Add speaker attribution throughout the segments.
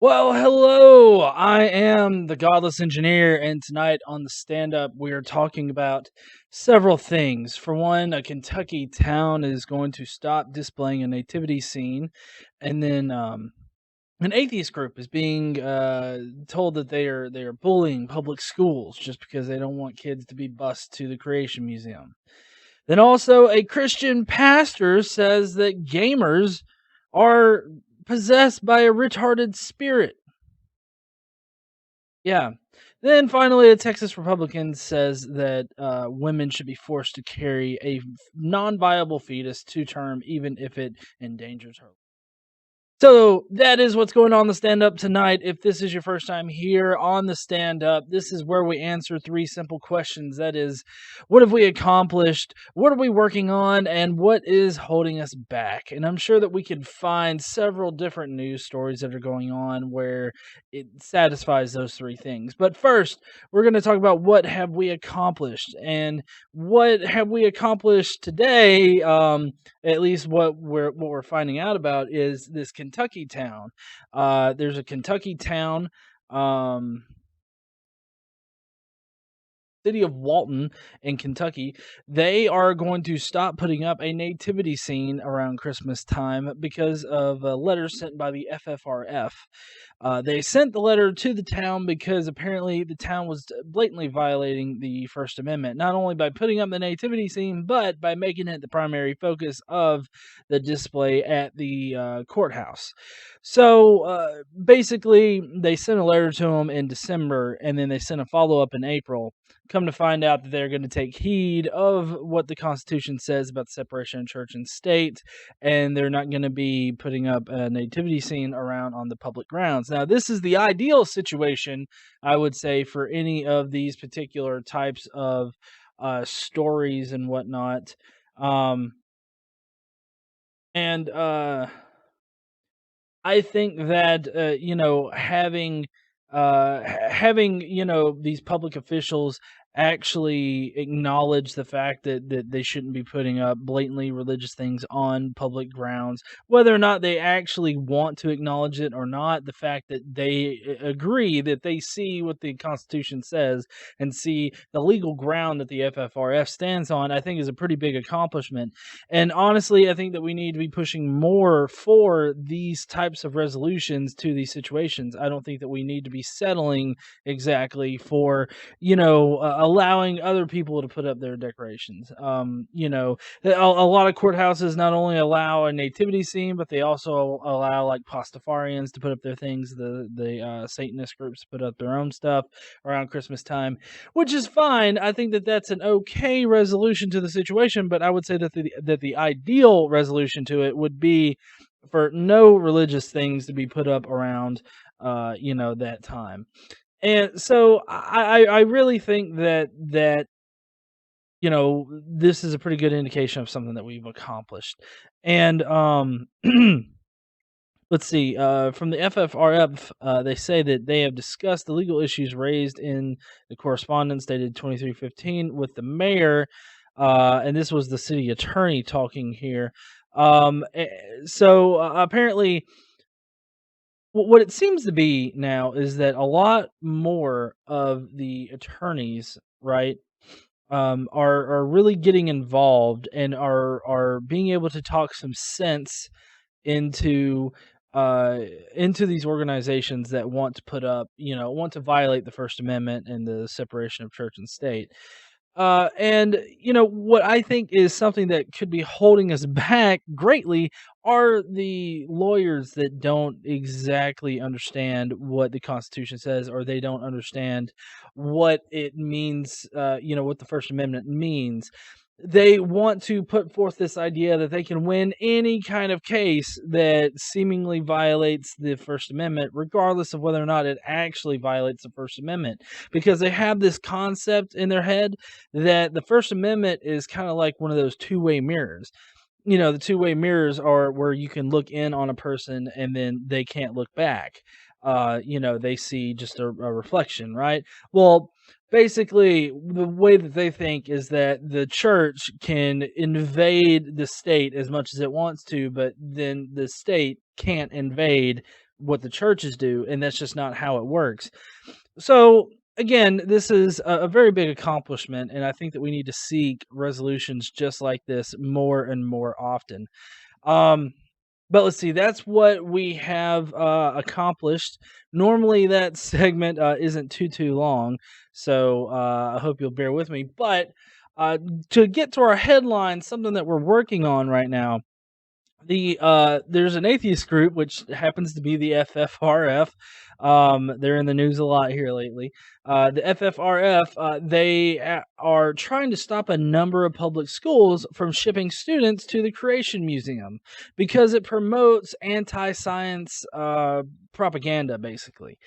Speaker 1: Well, hello. I am the Godless engineer, and tonight on the stand up, we are talking about several things. For one, a Kentucky town is going to stop displaying a nativity scene, and then an atheist group is being told that they are bullying public schools just because they don't want kids to be bused to the Creation Museum. Then also, a Christian pastor says that gamers are possessed by a retarded spirit. Yeah. Then finally, a Texas Republican says that women should be forced to carry a non-viable fetus to term, even if it endangers her. So that is what's going on the stand up tonight. If this is your first time here on the stand up, this is where we answer three simple questions. That is, what have we accomplished? What are we working on? And what is holding us back? And I'm sure that we can find several different news stories that are going on where it satisfies those three things. But first, we're going to talk about what have we accomplished and what have we accomplished today. At least what we're finding out about is this Kentucky town. There's a Kentucky town, um, city of Walton in Kentucky. They are going to stop putting up a nativity scene around Christmas time because of a letter sent by the FFRF. They sent the letter to the town because apparently the town was blatantly violating the First Amendment, not only by putting up the nativity scene, but by making it the primary focus of the display at the courthouse. So basically, they sent a letter to them in December, and then they sent a follow up in April. Come to find out that they're going to take heed of what the Constitution says about the separation of church and state, and they're not going to be putting up a nativity scene around on the public grounds. Now, this is the ideal situation, I would say, for any of these particular types of stories and whatnot. Um, and I think that having these public officials actually acknowledge the fact that they shouldn't be putting up blatantly religious things on public grounds, whether or not they actually want to acknowledge it or not. The fact that they agree that they see what the Constitution says and see the legal ground that the FFRF stands on, I think is a pretty big accomplishment. And honestly, I think that we need to be pushing more for these types of resolutions to these situations. I don't think that we need to be settling exactly for, allowing other people to put up their decorations. A lot of courthouses not only allow a nativity scene, but they also allow like Pastafarians to put up their things. The Satanist groups put up their own stuff around Christmas time, which is fine. I think that that's an okay resolution to the situation, but I would say that the ideal resolution to it would be for no religious things to be put up around, that time. And so I really think that this is a pretty good indication of something that we've accomplished. And let's see, from the FFRF, they say that they have discussed the legal issues raised in the correspondence dated 2315 with the mayor, and this was the city attorney talking here. Apparently, what it seems to be now is that a lot more of the attorneys, right, are really getting involved and are being able to talk some sense into uh into these organizations that want to want to violate the First Amendment and the separation of church and state. And what I think is something that could be holding us back greatly are the lawyers that don't exactly understand what the Constitution says, or they don't understand what it means, what the First Amendment means. They want to put forth this idea that they can win any kind of case that seemingly violates the First Amendment, regardless of whether or not it actually violates the First Amendment, because they have this concept in their head that the First Amendment is kind of like one of those two-way mirrors. The two-way mirrors are where you can look in on a person and then they can't look back. They see just a reflection, right? Well, basically, the way that they think is that the church can invade the state as much as it wants to, but then the state can't invade what the churches do, and that's just not how it works. So again, this is a very big accomplishment, and I think that we need to seek resolutions just like this more and more often. Um, but let's see, that's what we have accomplished. Normally, that segment isn't too long, so I hope you'll bear with me. But uh, to get to our headline, something that we're working on right now, there's an atheist group which happens to be the FFRF. They're in the news a lot here lately. The FFRF, are trying to stop a number of public schools from shipping students to the Creation Museum because it promotes anti-science propaganda, basically.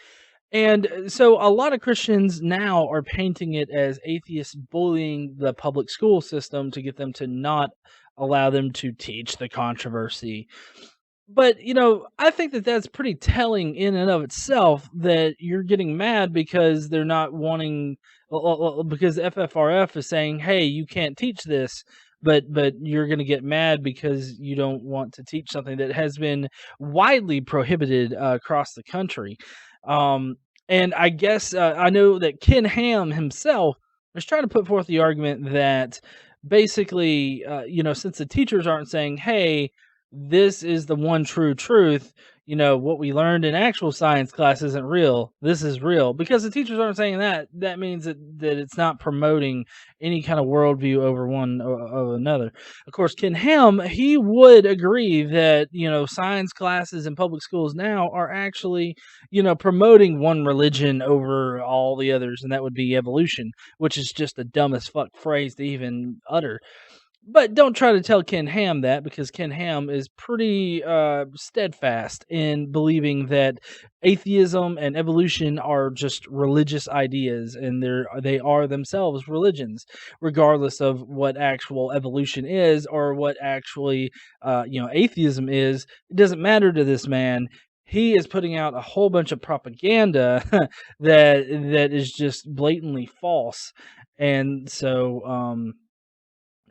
Speaker 1: And so a lot of Christians now are painting it as atheists bullying the public school system to get them to not allow them to teach the controversy. But, I think that that's pretty telling in and of itself that you're getting mad because they're not wanting, because FFRF is saying, "Hey, you can't teach this." But you're going to get mad because you don't want to teach something that has been widely prohibited across the country. Um, and I guess I know that Ken Ham himself is trying to put forth the argument that basically, since the teachers aren't saying, "Hey, this is the one true truth. What we learned in actual science class isn't real. This is real." Because the teachers aren't saying that, that means that it's not promoting any kind of worldview over one of another. Of course, Ken Ham, he would agree that, science classes in public schools now are actually, promoting one religion over all the others, and that would be evolution, which is just the dumbest fuck phrase to even utter. But don't try to tell Ken Ham that, because Ken Ham is pretty steadfast in believing that atheism and evolution are just religious ideas, and they are themselves religions, regardless of what actual evolution is or what actually atheism is. It doesn't matter to this man. He is putting out a whole bunch of propaganda that is just blatantly false, and so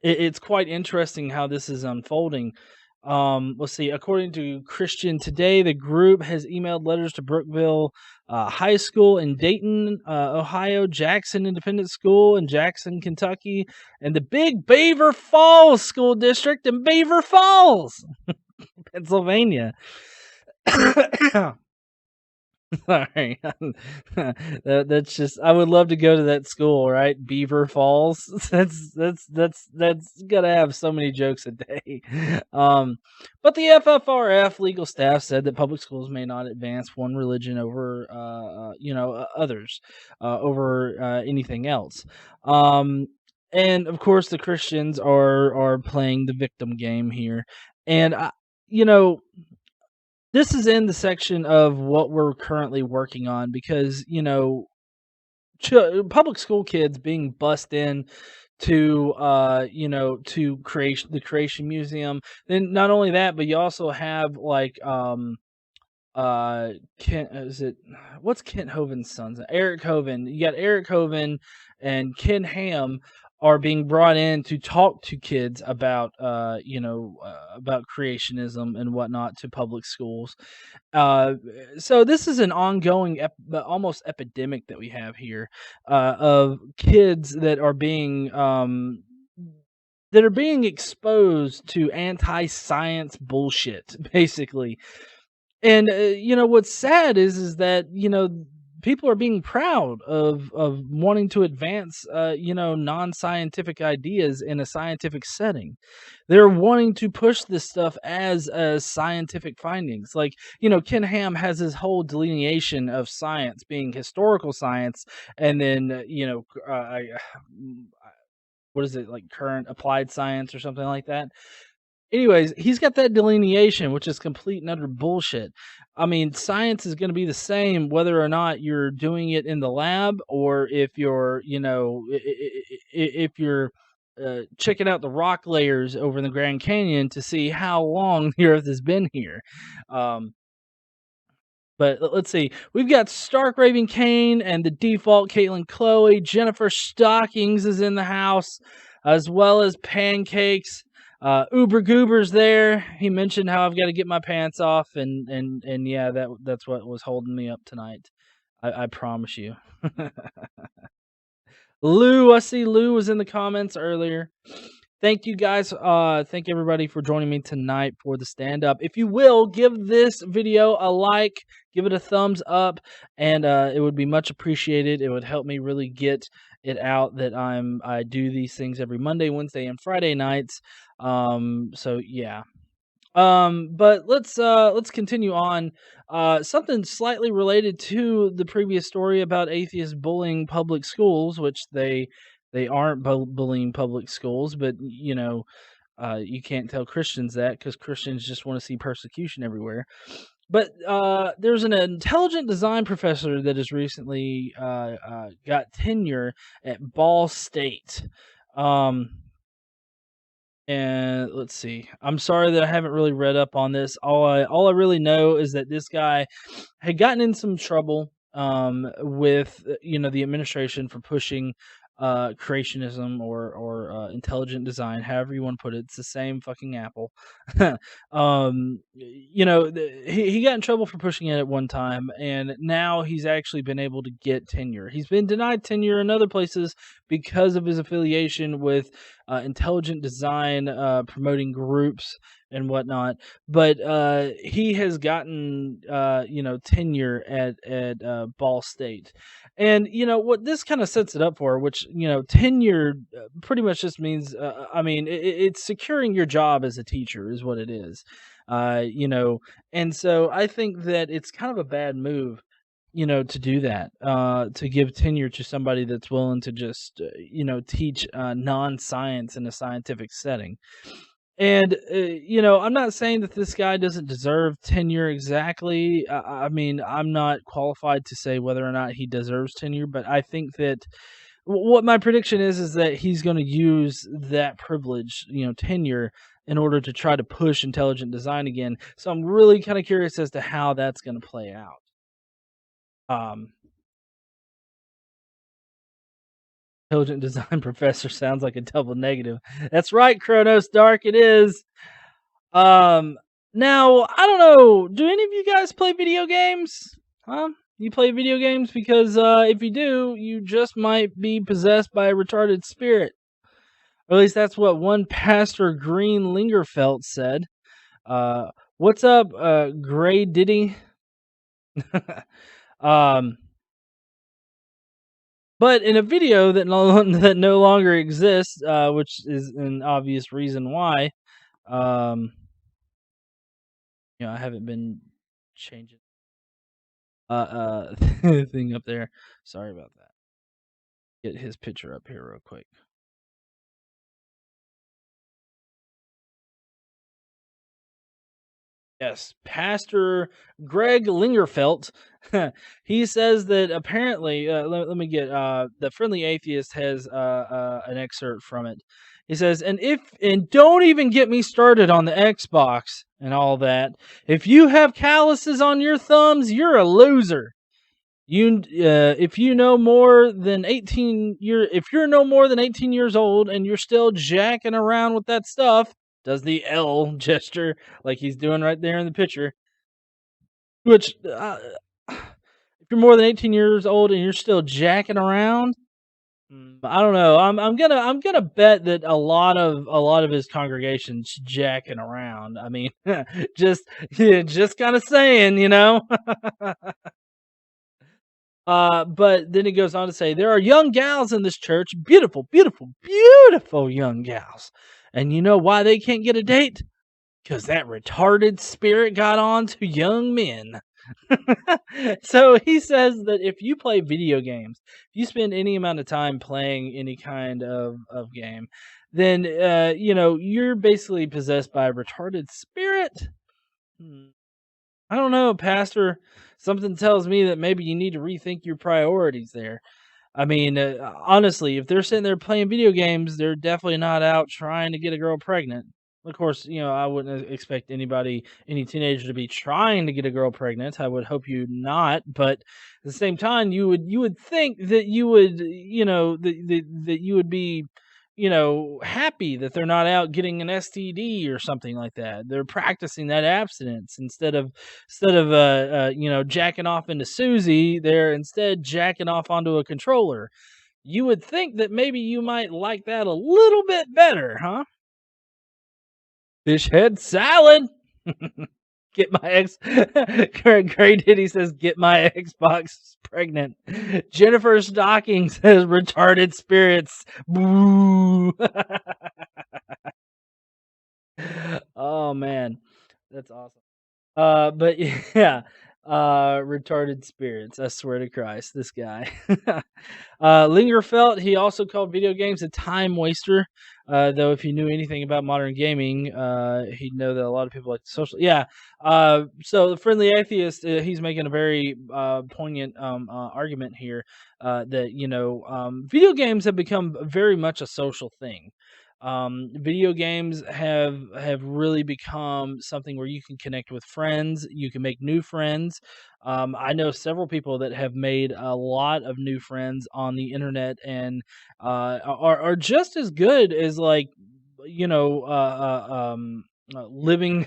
Speaker 1: it's quite interesting how this is unfolding. Let's see. According to Christian Today, the group has emailed letters to Brookville High School in Dayton, Ohio, Jackson Independent School in Jackson, Kentucky, and the Big Beaver Falls School District in Beaver Falls, Pennsylvania. Sorry. That's just, I would love to go to that school, right? Beaver Falls. That's gonna have so many jokes a day. Um, but the FFRF legal staff said that public schools may not advance one religion over, others, over anything else. Um, and of course, the Christians are playing the victim game here, and you know this is in the section of what we're currently working on, because, public school kids being bussed in to creation the Creation Museum. Then not only that, but you also have like Kent, is it what's Kent Hovind's sons? Eric Hovind. You got Eric Hovind and Ken Ham are being brought in to talk to kids about creationism and whatnot to public schools. So this is an ongoing, almost epidemic that we have here, of kids that are being exposed to anti-science bullshit, basically. And what's sad is that people are being proud of wanting to advance non-scientific ideas in a scientific setting. They're wanting to push this stuff as scientific findings. Like, Ken Ham has his whole delineation of science being historical science, and then what is it, like current applied science or something like that. Anyways, he's got that delineation, which is complete and utter bullshit. I mean, science is going to be the same whether or not you're doing it in the lab, or if you're, if you're checking out the rock layers over in the Grand Canyon to see how long the Earth has been here. Um, but let's see. We've got Stark Raven Kane and the default Caitlin Chloe. Jennifer Stockings is in the house, as well as Pancakes. Uber Goober's there. He mentioned how I've got to get my pants off, and yeah, that's what was holding me up tonight. I promise you. Lou, I see Lou was in the comments earlier. Thank you guys. Thank everybody for joining me tonight for the stand up. If you will, give this video a like, give it a thumbs up, and it would be much appreciated. It would help me really get it out that I do these things every Monday, Wednesday, and Friday nights. So yeah, but let's continue on. Something slightly related to the previous story about atheists bullying public schools, which they aren't bullying public schools, but you can't tell Christians that because Christians just want to see persecution everywhere. But there's an intelligent design professor that has recently got tenure at Ball State. Um, and let's see. I'm sorry that I haven't really read up on this. All I really know is that this guy had gotten in some trouble with the administration for pushing creationism or intelligent design, however you want to put it. It's the same fucking apple. He got in trouble for pushing it at one time, and now he's actually been able to get tenure. He's been denied tenure in other places because of his affiliation with intelligent design, promoting groups and whatnot. But he has gotten tenure at Ball State, and what this kind of sets it up for, which tenure pretty much just means, I mean, it's securing your job as a teacher is what it is, and so I think that it's kind of a bad move to do that, to give tenure to somebody that's willing to just, teach non-science in a scientific setting. And, I'm not saying that this guy doesn't deserve tenure exactly. I mean, I'm not qualified to say whether or not he deserves tenure, but I think that what my prediction is that he's going to use that privilege, tenure, in order to try to push intelligent design again. So I'm really kind of curious as to how that's going to play out. Um, Intelligent design professor sounds like a double negative. That's right, Kronos Dark. It is. Um, Now I don't know. Do any of you guys play video games? Huh? You play video games because if you do, you just might be possessed by a retarded spirit. Or at least that's what one Pastor Green Lingerfelt said. Uh, what's up, Gray Diddy? um, but in a video that that no longer exists, which is an obvious reason why. Um, I haven't been changing thing up there. Sorry about that. Get his picture up here real quick. Yes, Pastor Greg Lingerfelt. He says that apparently, let me get the Friendly Atheist has an excerpt from it. He says, and don't even get me started on the Xbox and all that. If you have calluses on your thumbs, you're a loser. If you know more than 18 years old and you're still jacking around with that stuff, does the L gesture like he's doing right there in the picture, which if you're more than 18 years old and you're still jacking around, I don't know. I'm gonna bet that a lot of his congregation's jacking around. I mean, just yeah, just kind of saying. But then he goes on to say, there are young gals in this church, beautiful, beautiful, beautiful young gals. And you know why they can't get a date? Because that retarded spirit got on to young men. So he says that if you play video games, if you spend any amount of time playing any kind of game, then, you're basically possessed by a retarded spirit. Hmm. I don't know, Pastor. Something tells me that maybe you need to rethink your priorities there. I mean, honestly, if they're sitting there playing video games, they're definitely not out trying to get a girl pregnant. Of course, I wouldn't expect any teenager to be trying to get a girl pregnant. I would hope you not, but at the same time, you would think that you would, that you would be happy that they're not out getting an STD or something like that. They're practicing that abstinence instead of jacking off into Susie, they're instead jacking off onto a controller. You would think that maybe you might like that a little bit better, huh? Fish head salad. Get my ex Gray Diddy says, "Get my Xbox pregnant." Jennifer Stocking says, "Retarded spirits." Boo. Oh, man. That's awesome. But yeah, retarded spirits. I swear to Christ, this guy. Lingerfelt, he also called video games a time waster. Though if he knew anything about modern gaming, he'd know that a lot of people like social. Yeah. So the friendly atheist, he's making a very poignant argument here that video games have become very much a social thing. Video games have really become something where you can connect with friends, you can make new friends. I know several people that have made a lot of new friends on the internet, and are just as good as like you know living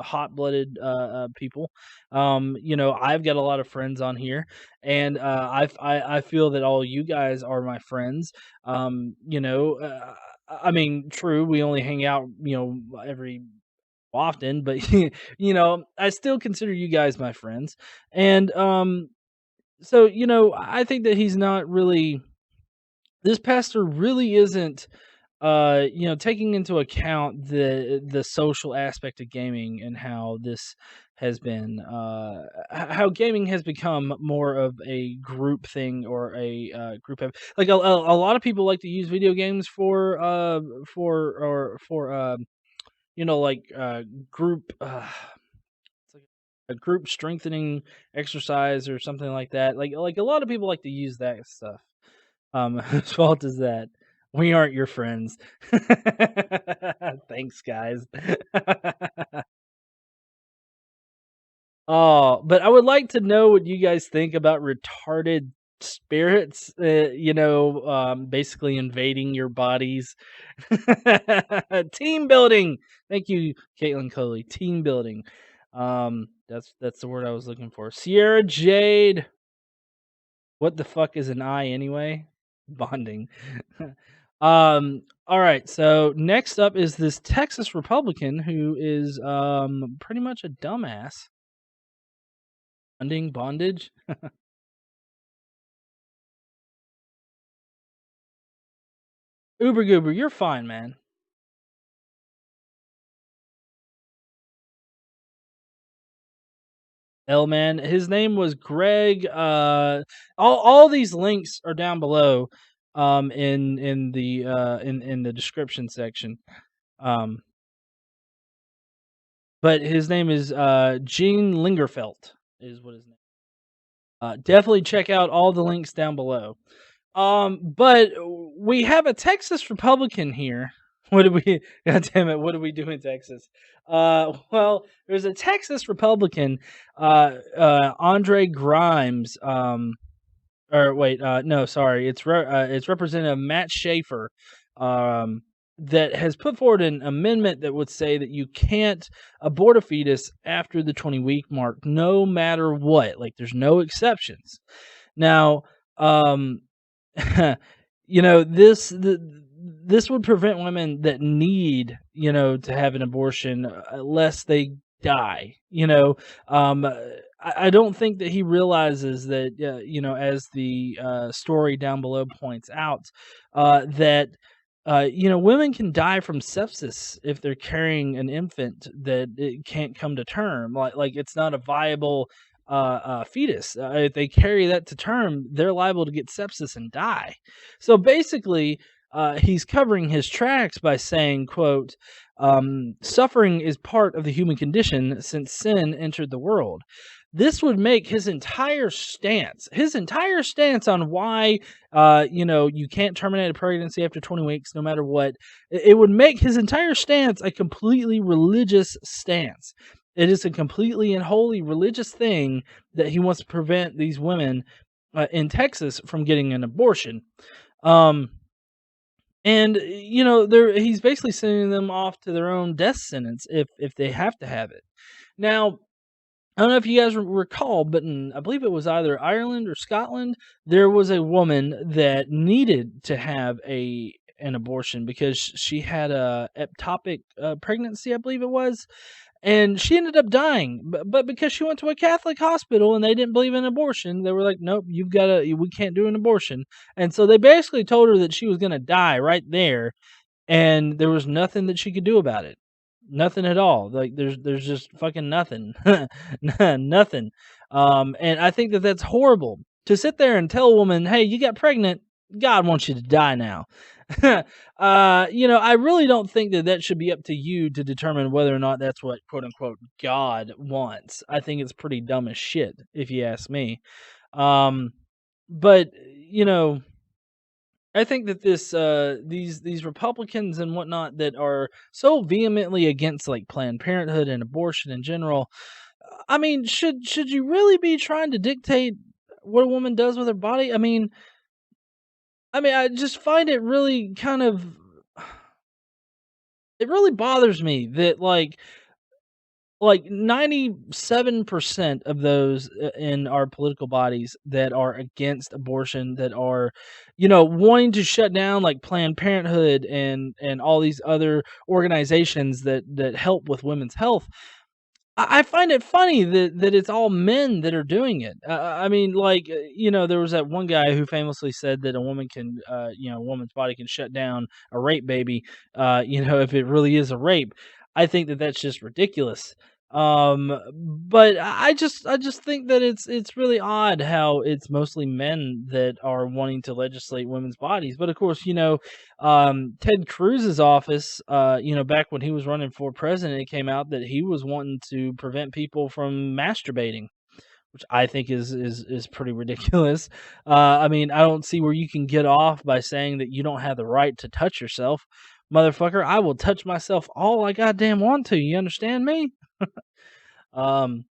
Speaker 1: hot-blooded people. I've got a lot of friends on here, and I feel that all you guys are my friends. I mean, true, we only hang out, every often, but I still consider you guys my friends. And so I think that he's not really this pastor really isn't taking into account the social aspect of gaming and how this has been how gaming has become more of a group thing or a like a lot of people like to use video games for like group it's like a group strengthening exercise or something like that. Like a lot of people like to use that stuff. Whose fault is that? We aren't your friends. Thanks, guys. Oh, but I would like to know what you guys think about retarded spirits, basically invading your bodies. Team building. Thank you, Caitlin Coley. Team building. That's the word I was looking for. Sierra Jade. What the fuck is an eye anyway? Bonding. All right. So next up is this Texas Republican who is pretty much a dumbass. Bondage. Uber Goober, you're fine, man. L man. His name was Greg. All these links are down below in the description section. Um but his name is Gene Lingerfelt is what his name. Definitely check out all the links down below. But we have a Texas Republican here. What do we? God damn it! What do we do in Texas? Well, there's a Texas Republican, Andre Grimes. Or wait, no, sorry, it's Representative Matt Schaefer, um, that has put forward an amendment that would say that you can't abort a fetus after the 20-week mark, no matter what. Like, there's no exceptions. Now, um, this would prevent women that need, to have an abortion, lest they die. I don't think that he realizes that, as the story down below points out, that women can die from sepsis if they're carrying an infant that it can't come to term. Like it's not a viable fetus. If they carry that to term, they're liable to get sepsis and die. So basically, he's covering his tracks by saying, "quote Suffering is part of the human condition since sin entered the world." This would make his entire stance on why, you can't terminate a pregnancy after 20 weeks, no matter what. It would make his entire stance a completely religious stance. It is a completely and wholly religious thing that he wants to prevent these women in Texas from getting an abortion. Um, And, he's basically sending them off to their own death sentence if they have to have it. Now, I don't know if you guys recall, but I believe it was either Ireland or Scotland, there was a woman that needed to have an abortion because she had a ectopic pregnancy, I believe it was, and she ended up dying. But because she went to a Catholic hospital and they didn't believe in abortion, they were like, "Nope, we can't do an abortion." And so they basically told her that she was going to die right there, and there was nothing that she could do about it. Nothing at all. Like, there's just fucking nothing. Nothing. And I think that that's horrible to sit there and tell a woman, "Hey, you got pregnant. God wants you to die now." I really don't think that that should be up to you to determine whether or not that's what quote unquote God wants. I think it's pretty dumb as shit, if you ask me. Um, but you know, I think that these Republicans and whatnot that are so vehemently against like Planned Parenthood and abortion in general, I mean, should you really be trying to dictate what a woman does with her body? I mean, I just find it really kind of it really bothers me that like 97% of those in our political bodies that are against abortion, that are, wanting to shut down like Planned Parenthood and all these other organizations that help with women's health. I find it funny that it's all men that are doing it. I mean, like, there was that one guy who famously said that a woman's body can shut down a rape baby, if it really is a rape. I think that that's just ridiculous. But I just think that it's really odd how it's mostly men that are wanting to legislate women's bodies. But of course, Ted Cruz's office, back when he was running for president, it came out that he was wanting to prevent people from masturbating, which I think is pretty ridiculous. I mean, I don't see where you can get off by saying that you don't have the right to touch yourself. Motherfucker, I will touch myself all I goddamn want to. You understand me? Um,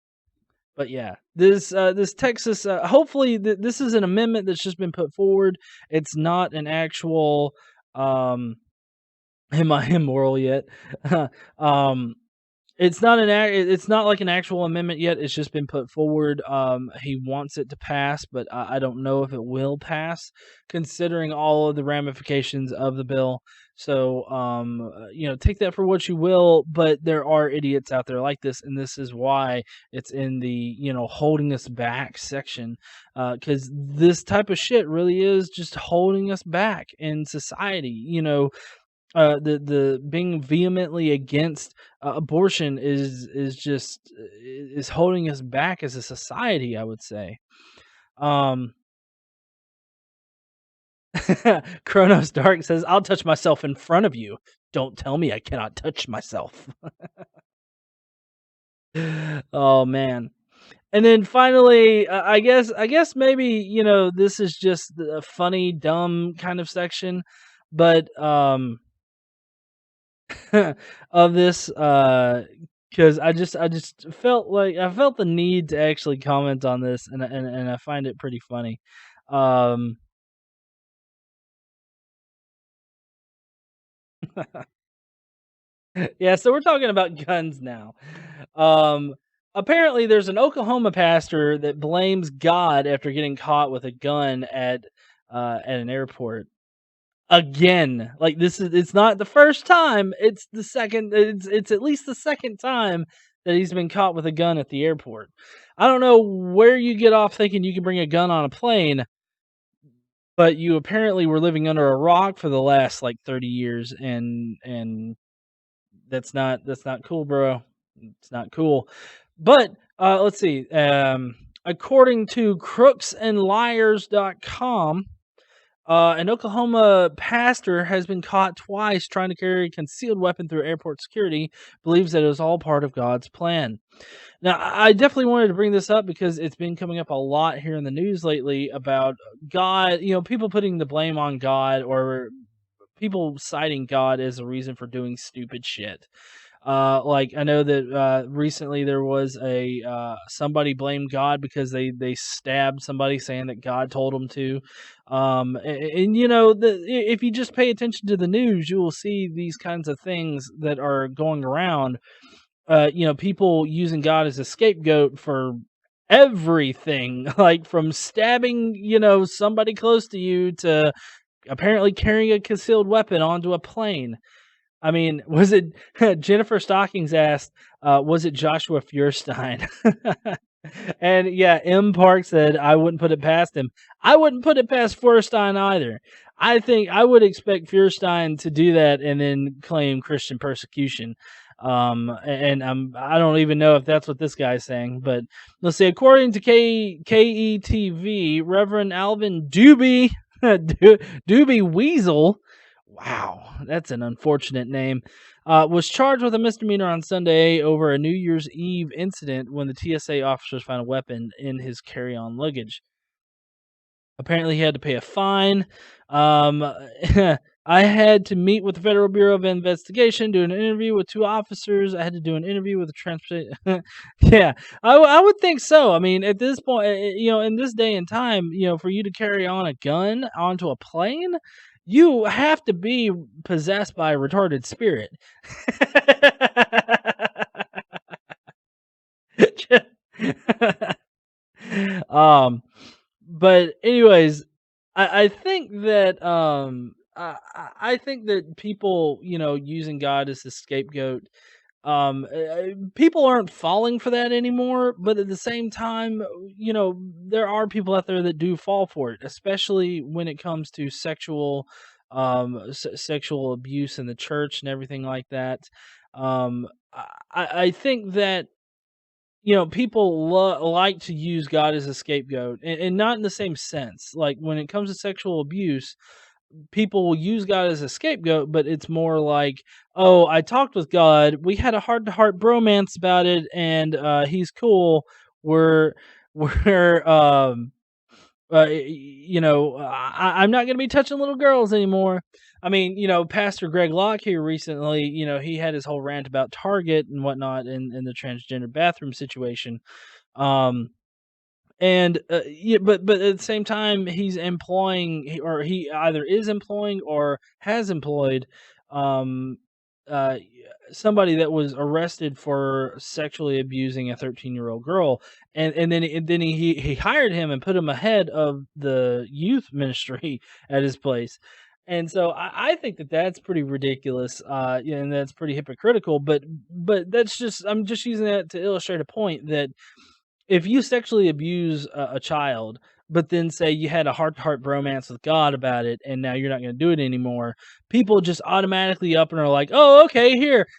Speaker 1: but yeah, this Texas, hopefully this is an amendment that's just been put forward. It's not an actual am I immoral yet? um, it's not like an actual amendment yet. It's just been put forward. He wants it to pass, but I don't know if it will pass, considering all of the ramifications of the bill. So, take that for what you will. But there are idiots out there like this, and this is why it's in the holding us back section, because this type of shit really is just holding us back in society. The being vehemently against abortion is holding us back as a society, I would say. Um, Chronos Dark says, "I'll touch myself in front of you. Don't tell me I cannot touch myself." Oh man. And then finally, I guess maybe this is just a funny, dumb kind of section, but of this, because I just felt like I felt the need to actually comment on this, and I find it pretty funny. Um, yeah, so we're talking about guns now. Um, Apparently, there's an Oklahoma pastor that blames God after getting caught with a gun at an airport. Again, like, it's not the first time, it's at least the second time that he's been caught with a gun at the airport. I don't know where you get off thinking you can bring a gun on a plane, but you apparently were living under a rock for the last, like, 30 years, and that's not cool, bro. It's not cool. But, let's see, according to crooksandliars.com, an Oklahoma pastor has been caught twice trying to carry a concealed weapon through airport security, believes that it was all part of God's plan. Now, I definitely wanted to bring this up because it's been coming up a lot here in the news lately about God, people putting the blame on God, or people citing God as a reason for doing stupid shit. Like I know that recently there was a somebody blamed God because they stabbed somebody, saying that God told them to. And you know, if you just pay attention to the news, you will see these kinds of things that are going around. You know, people using God as a scapegoat for everything, like from stabbing, you know, somebody close to you to apparently carrying a concealed weapon onto a plane. I mean, was it Jennifer Stockings asked, was it Joshua Feuerstein? And yeah, M Park said, I wouldn't put it past him. I wouldn't put it past Feuerstein either. I think I would expect Feuerstein to do that and then claim Christian persecution. And I don't even know if that's what this guy's saying, but let's see. According to KETV, Reverend Alvin Doobie Doobie Weasel, wow, that's an unfortunate name, was charged with a misdemeanor on Sunday over a New Year's Eve incident when the TSA officers found a weapon in his carry-on luggage. Apparently, he had to pay a fine. Um, I had to meet with the Federal Bureau of Investigation, do an interview with two officers. I had to do an interview with the transport. Yeah, I would think so. I mean, at this point, you know, in this day and time, you know, for you to carry on a gun onto a plane, you have to be possessed by a retarded spirit. um, but anyways, I think that I think that people, you know, using God as a scapegoat, people aren't falling for that anymore. But at the same time, you know, there are people out there that do fall for it, especially when it comes to sexual abuse in the church and everything like that. I think that, you know, people like to use God as a scapegoat, and not in the same sense. Like when it comes to sexual abuse, people will use God as a scapegoat, but it's more like, oh, I talked with God, we had a heart to heart bromance about it, and he's cool. We're we're you know, I'm not going to be touching little girls anymore. I mean, you know, Pastor Greg Locke here recently, you know, he had his whole rant about Target and whatnot, in the transgender bathroom situation. Um, and yeah, but at the same time, he's employing, or he either is employing or has employed, um, somebody that was arrested for sexually abusing a 13-year-old girl, and then he hired him and put him ahead of the youth ministry at his place. And so I think that that's pretty ridiculous, yeah, and that's pretty hypocritical. But that's just, I'm just using that to illustrate a point that if you sexually abuse a child, but then say you had a heart-to-heart bromance with God about it, and now you're not gonna do it anymore, people just automatically up and are like, "Oh, okay,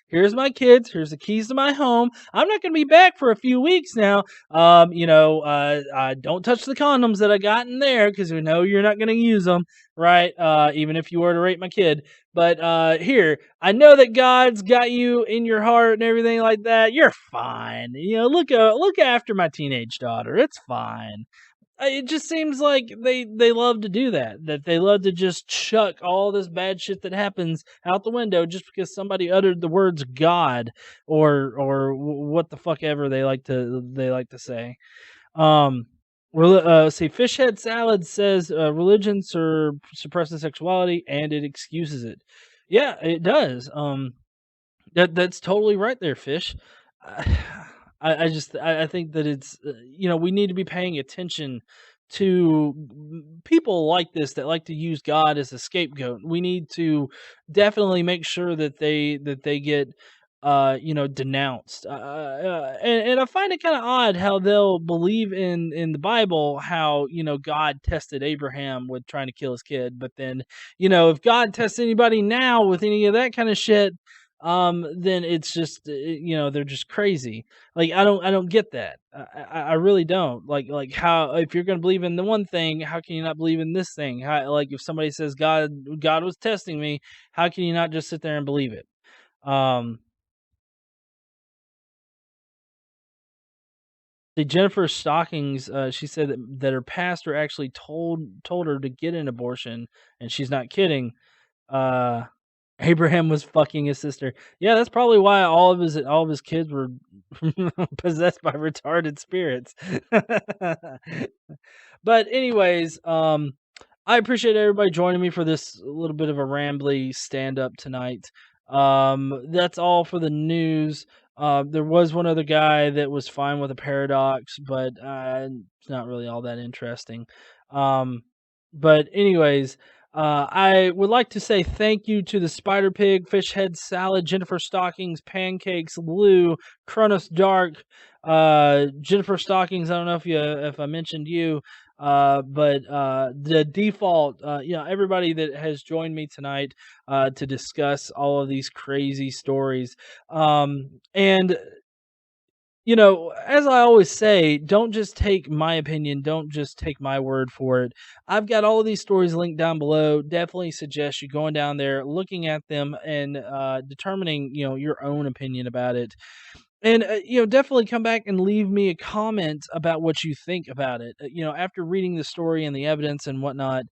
Speaker 1: here's my kids, here's the keys to my home. I'm not gonna be back for a few weeks now. You know, don't touch the condoms that I got in there because we know you're not gonna use them, right? Even if you were to rape my kid. But here, I know that God's got you in your heart and everything like that. You're fine. You know, look after my teenage daughter. It's fine." It just seems like they love to do that. That they love to just chuck all this bad shit that happens out the window just because somebody uttered the words God, or what the fuck ever they like to say. Um, see, Fish Head Salad says religion suppresses sexuality and it excuses it. Yeah, it does. That's totally right there, Fish. I I think that it's, you know, we need to be paying attention to people like this that like to use God as a scapegoat. We need to definitely make sure that they get you know, denounced. And I find it kind of odd how they'll believe in the Bible how, you know, God tested Abraham with trying to kill his kid, but then, you know, if God tests anybody now with any of that kind of shit, then it's just, you know, they're just crazy. Like I don't get that. I really don't. Like how, if you're gonna believe in the one thing, how can you not believe in this thing? How, like if somebody says God was testing me, how can you not just sit there and believe it? Um, the Jennifer Stockings, she said that her pastor actually told her to get an abortion, and she's not kidding. Uh, Abraham was fucking his sister. Yeah, that's probably why all of his kids were possessed by retarded spirits. But anyways, I appreciate everybody joining me for this little bit of a rambly stand up tonight. That's all for the news. There was one other guy that was fine with a paradox, but it's not really all that interesting. Um, but anyways, I would like to say thank you to the Spider Pig, Fish Head Salad, Jennifer Stockings, Pancakes, Lou, Cronus Dark, Jennifer Stockings. I don't know if I mentioned you, but the default, everybody that has joined me tonight to discuss all of these crazy stories. And as I always say, don't just take my opinion, don't just take my word for it. I've got all of these stories linked down below. Definitely suggest you going down there, looking at them, and determining, your own opinion about it. And, definitely come back and leave me a comment about what you think about it. After reading the story and the evidence and whatnot,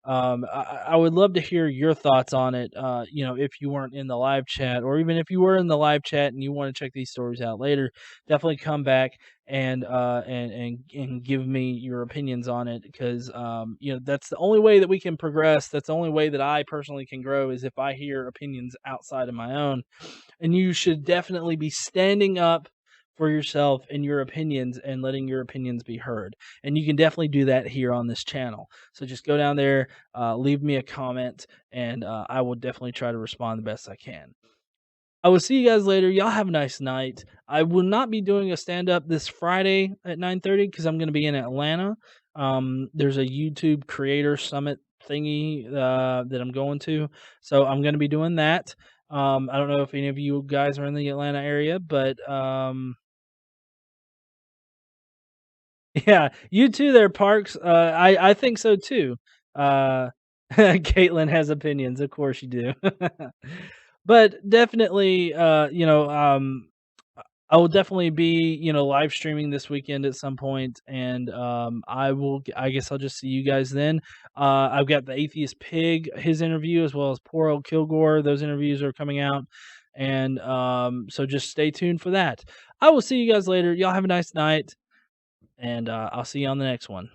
Speaker 1: I would love to hear your thoughts on it. If you weren't in the live chat, or even if you were in the live chat and you want to check these stories out later, definitely come back and give me your opinions on it, because that's the only way that we can progress. That's the only way that I personally can grow, is if I hear opinions outside of my own. And you should definitely be standing up for yourself and your opinions and letting your opinions be heard. And you can definitely do that here on this channel. So just go down there, leave me a comment, and I will definitely try to respond the best I can. I will see you guys later. Y'all have a nice night. I will not be doing a stand up this Friday at 9:30 because I'm going to be in Atlanta. There's a YouTube creator summit thingy that I'm going to, so I'm going to be doing that. I don't know if any of you guys are in the Atlanta area, but yeah, you too there, Parks. I think so too. Uh, Caitlin has opinions, of course you do. But definitely, I will definitely be, live streaming this weekend at some point, and I guess I'll just see you guys then. I've got the Atheist Pig, his interview, as well as Poor Old Kilgore. Those interviews are coming out, and so just stay tuned for that. I will see you guys later. Y'all have a nice night, and I'll see you on the next one.